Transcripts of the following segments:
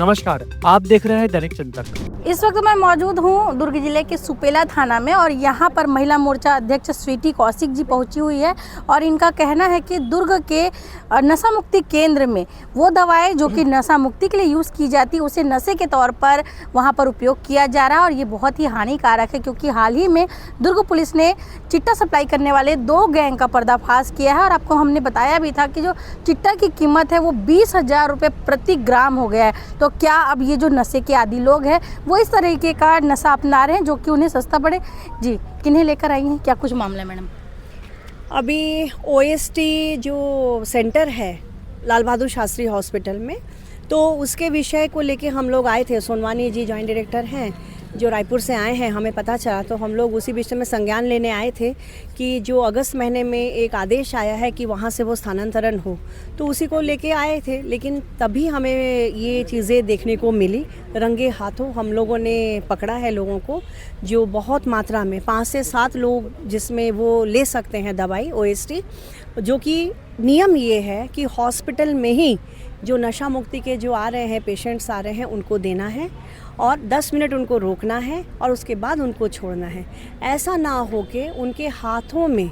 नमस्कार, आप देख रहे हैं दैनिक जनतक। इस वक्त मैं मौजूद हूँ दुर्ग जिले के सुपेला थाना में और यहाँ पर महिला मोर्चा अध्यक्ष स्वीटी कौशिक जी पहुँची हुई है और इनका कहना है कि दुर्ग के नशा मुक्ति केंद्र में वो दवाएं जो कि नशा मुक्ति के लिए यूज़ की जाती है उसे नशे के तौर पर वहाँ पर उपयोग किया जा रहा है और ये बहुत ही हानिकारक है, क्योंकि हाल ही में दुर्ग पुलिस ने चिट्टा सप्लाई करने वाले 2 गैंग का पर्दाफाश किया है और आपको हमने बताया भी था कि जो चिट्टा की कीमत है वो 20,000 रुपये प्रति ग्राम हो गया है। तो क्या अब ये जो नशे के आदी लोग हैं वो इस तरीके का नशा अपना रहे हैं जो कि उन्हें सस्ता पड़े? जी, किन्हें लेकर आई हैं, क्या कुछ मामला है मैडम? अभी ओएसटी जो सेंटर है लाल बहादुर शास्त्री हॉस्पिटल में, तो उसके विषय को लेके हम लोग आए थे। सोनवानी जी जॉइंट डायरेक्टर हैं जो रायपुर से आए हैं, हमें पता चला तो हम लोग उसी विषय में संज्ञान लेने आए थे कि जो अगस्त महीने में एक आदेश आया है कि वहाँ से वो स्थानांतरण हो, तो उसी को लेके आए थे। लेकिन तभी हमें ये चीज़ें देखने को मिली, रंगे हाथों हम लोगों ने पकड़ा है लोगों को, जो बहुत मात्रा में 5 से 7 लोग जिसमें वो ले सकते हैं दवाई ओएसटी, जो कि नियम ये है कि हॉस्पिटल में ही जो नशा मुक्ति के जो आ रहे हैं पेशेंट्स आ रहे हैं उनको देना है और 10 मिनट उनको रोकना है और उसके बाद उनको छोड़ना है। ऐसा ना हो कि उनके हाथों में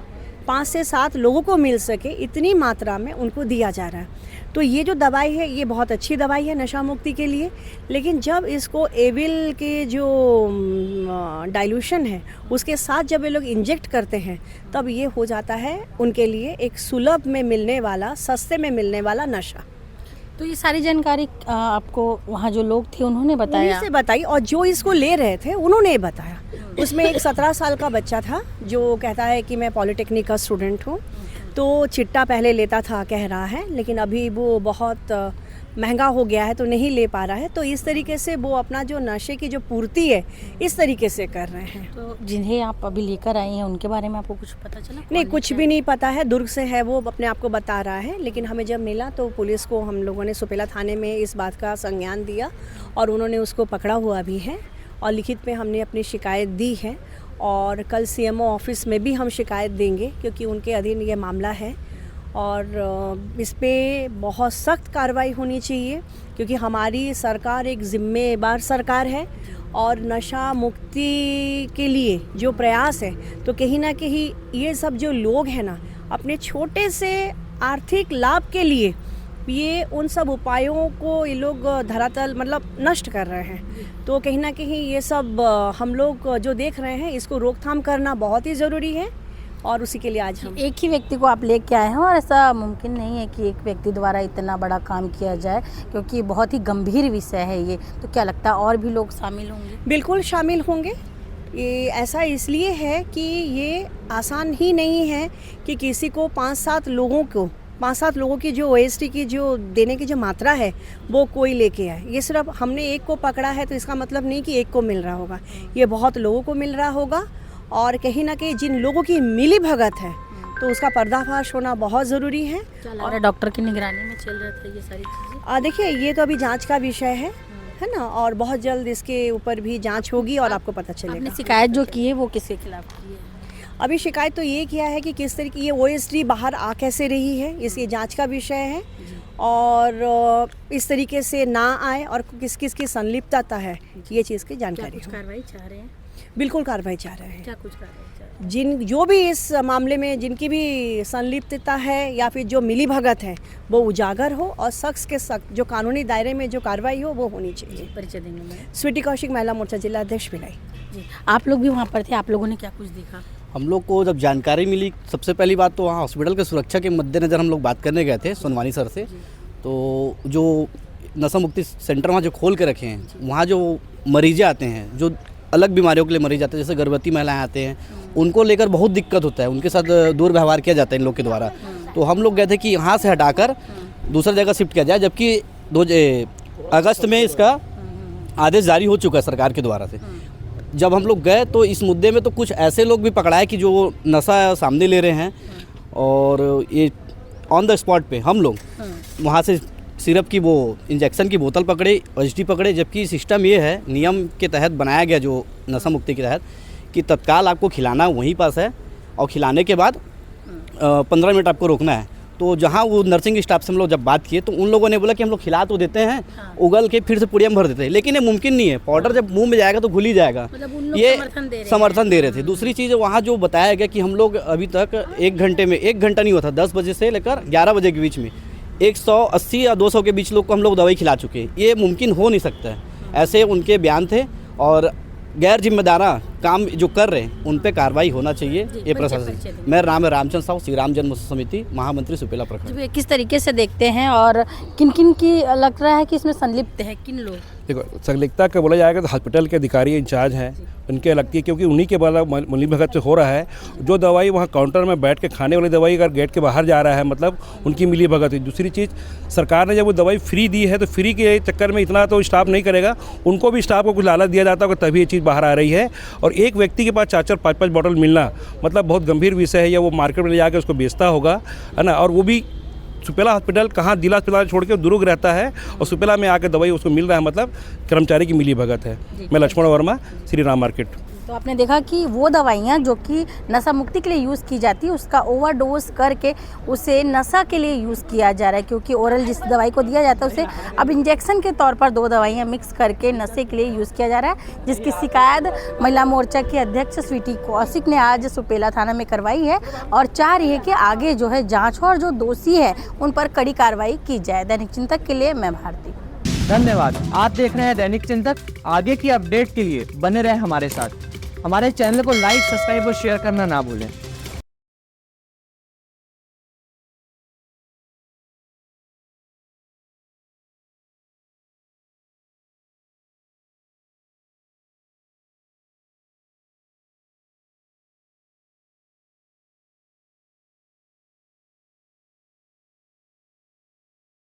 5 से 7 लोगों को मिल सके, इतनी मात्रा में उनको दिया जा रहा है। तो ये जो दवाई है ये बहुत अच्छी दवाई है नशा मुक्ति के लिए, लेकिन जब इसको एविल के जो डाइल्यूशन है उसके साथ जब ये लोग इंजेक्ट करते हैं तब ये हो जाता है उनके लिए एक सुलभ में मिलने वाला, सस्ते में मिलने वाला नशा। तो ये सारी जानकारी आपको वहाँ जो लोग थे उन्होंने बताया? से बताई और जो इसको ले रहे थे उन्होंने बताया। उसमें एक 17 साल का बच्चा था जो कहता है कि मैं पॉलिटेक्निक का स्टूडेंट हूँ, तो चिट्टा पहले लेता था कह रहा है, लेकिन अभी वो बहुत महंगा हो गया है तो नहीं ले पा रहा है। तो इस तरीके से वो अपना जो नशे की जो पूर्ति है इस तरीके से कर रहे हैं। तो जिन्हें आप अभी लेकर आई हैं उनके बारे में आपको कुछ पता चला? नहीं, कुछ भी नहीं पता है। दुर्ग से है, वो अपने आप को बता रहा है, लेकिन हमें जब मिला तो पुलिस को हम लोगों ने सुपेला थाने में इस बात का संज्ञान दिया और उन्होंने उसको पकड़ा हुआ भी है और लिखित में हमने अपनी शिकायत दी है और कल सीएमओ ऑफिस में भी हम शिकायत देंगे क्योंकि उनके अधीन ये मामला है और इस पे बहुत सख्त कार्रवाई होनी चाहिए क्योंकि हमारी सरकार एक जिम्मेदार सरकार है और नशा मुक्ति के लिए जो प्रयास है, तो कहीं ना कहीं ये सब जो लोग हैं ना अपने छोटे से आर्थिक लाभ के लिए ये उन सब उपायों को ये लोग धरातल मतलब नष्ट कर रहे हैं। तो कहीं ना कहीं ये सब हम लोग जो देख रहे हैं इसको रोकथाम करना बहुत ही ज़रूरी है और उसी के लिए आज हम एक ही व्यक्ति को आप लेके आए हैं और ऐसा मुमकिन नहीं है कि एक व्यक्ति द्वारा इतना बड़ा काम किया जाए, क्योंकि बहुत ही गंभीर विषय है ये। तो क्या लगता है और भी लोग शामिल होंगे? बिल्कुल शामिल होंगे। ये ऐसा इसलिए है कि ये आसान ही नहीं है कि किसी को 5-7 लोगों की जो ओएसटी की जो देने की जो मात्रा है वो कोई लेके आए। ये सिर्फ हमने एक को पकड़ा है तो इसका मतलब नहीं कि एक को मिल रहा होगा, ये बहुत लोगों को मिल रहा होगा और कहीं ना कहीं जिन लोगों की मिली भगत है तो उसका पर्दाफाश होना बहुत ज़रूरी है। और डॉक्टर की निगरानी में चल रहा था ये सारी चीज़ें? देखिए, ये तो अभी जांच का विषय है ना, और बहुत जल्द इसके ऊपर भी जांच होगी और आपको पता चलेगा। आपने शिकायत जो की है वो किसके खिलाफ की है? अभी शिकायत तो ये किया है कि किस तरीके ये ओएसडी बाहर आ कैसे रही है, इसकी जांच का विषय है और इस तरीके से ना आए और किस किस की संलिप्तता है ये चीज़ की जानकारी। कुछ कार्रवाई चाह रहे हैं? बिल्कुल कार्रवाई चाह रहे हैं। क्या कुछ कार्रवाई चाह रहे हैं? जो भी इस मामले में जिनकी भी संलिप्तता है या फिर जो मिली भगत है वो उजागर हो और सख्त के सख्त जो कानूनी दायरे में जो कार्रवाई हो वो होनी चाहिए। परिचय देंगे मैडम? स्वीटी कौशिक, महिला मोर्चा जिला अध्यक्ष भिलाई। जी, आप लोग भी वहाँ पर थे, आप लोगों ने क्या कुछ देखा? हम लोग को जब जानकारी मिली, सबसे पहली बात तो वहाँ हॉस्पिटल के सुरक्षा के मद्देनज़र हम लोग बात करने गए थे सोनवानी सर से। तो जो नशा मुक्ति सेंटर वहाँ जो खोल के रखे हैं, वहाँ जो मरीज़ें आते हैं, जो अलग बीमारियों के लिए मरीज आते हैं, जैसे गर्भवती महिलाएं आते हैं, उनको लेकर बहुत दिक्कत होता है, उनके साथ दुर्व्यवहार किया जाता है इन लोग के द्वारा। तो हम लोग गए थे कि यहाँ से हटाकर दूसरी जगह शिफ्ट किया जाए, जबकि 2 अगस्त में इसका आदेश जारी हो चुका है सरकार के द्वारा से। जब हम लोग गए तो इस मुद्दे में तो कुछ ऐसे लोग भी पकड़ाए कि जो नशा सामने ले रहे हैं और ये ऑन द स्पॉट पे हम लोग वहाँ से सिरप की वो इंजेक्शन की बोतल पकड़े, ओएसडी पकड़े, जबकि सिस्टम ये है, नियम के तहत बनाया गया जो नशा मुक्ति के तहत, कि तत्काल आपको खिलाना वहीं पास है और खिलाने के बाद 15 मिनट आपको रोकना है। तो तो जहाँ वो नर्सिंग स्टाफ से हम लोग जब बात किए तो उन लोगों ने बोला कि हम लोग खिला तो देते हैं, उगल के फिर से पुड़िया में भर देते हैं, लेकिन ये मुमकिन नहीं है। पाउडर जब मुंह में जाएगा तो घुल ही जाएगा। मतलब उन लोग ये समर्थन दे रहे थे। दूसरी चीज़ वहाँ जो बताया गया कि हम लोग अभी तक 1 घंटे में 1 घंटा नहीं हुआ था, 10 बजे से लेकर 11 बजे के बीच में 180 या 200 के बीच लोग को हम लोग दवाई खिला चुके हैं। ये मुमकिन हो नहीं सकता है। ऐसे उनके बयान थे और गैर जिम्मेदारा काम जो कर रहे हैं उन पे कार्रवाई होना चाहिए। ये प्रशासन। मेरा नाम है रामचंद्र साहू, श्री राम जन्म समिति महामंत्री सुपेला प्रखंड। जी, किस तरीके से देखते हैं और किन किन की लग रहा है कि इसमें संलिप्त है, किन लोग? देखो, संलिप्तता का बोला जाएगा तो हॉस्पिटल के अधिकारी इंचार्ज हैं, उनके लगती है, क्योंकि उन्हीं के द्वारा मिली भगत से हो रहा है। जो दवाई वहाँ काउंटर में बैठ के खाने वाली दवाई अगर गेट के बाहर जा रहा है, मतलब उनकी मिली भगत है। दूसरी चीज़, सरकार ने जब वो दवाई फ्री दी है तो फ्री के चक्कर में इतना तो स्टाफ नहीं करेगा, उनको भी स्टाफ को कुछ लालच दिया जाता होगा, तभी ये चीज़ बाहर आ रही है। और एक व्यक्ति के पास 4-4, 5-5 बॉटल मिलना मतलब बहुत गंभीर विषय है। या वो मार्केट में ले जाकर उसको बेचता होगा, है ना, और वो भी सुपेला हॉस्पिटल कहाँ जिला अस्पताल छोड़ के दुर्ग रहता है और सुपेला में आकर दवाई उसको मिल रहा है, मतलब कर्मचारी की मिली भगत है। मैं लक्ष्मण वर्मा, श्री राम मार्केट। तो आपने देखा कि वो दवाइयाँ जो कि नशा मुक्ति के लिए यूज़ की जाती है, उसका ओवरडोज करके उसे नशा के लिए यूज़ किया जा रहा है, क्योंकि ओरल जिस दवाई को दिया जाता है उसे अब इंजेक्शन के तौर पर 2 दवाइयाँ मिक्स करके नशे के लिए यूज़ किया जा रहा है, जिसकी शिकायत महिला मोर्चा की अध्यक्ष स्वीटी कौशिक ने आज सुपेला थाना में करवाई है और चाह रही है कि आगे जो है जाँच हो और जो दोषी है उन पर कड़ी कार्रवाई की जाए। दैनिक चिंतक के लिए मैं भारती। धन्यवाद। आप देख रहे हैं दैनिक चिंतक। आगे की अपडेट के लिए बने रहे हमारे साथ। हमारे चैनल को लाइक, सब्सक्राइब और शेयर करना ना भूलें।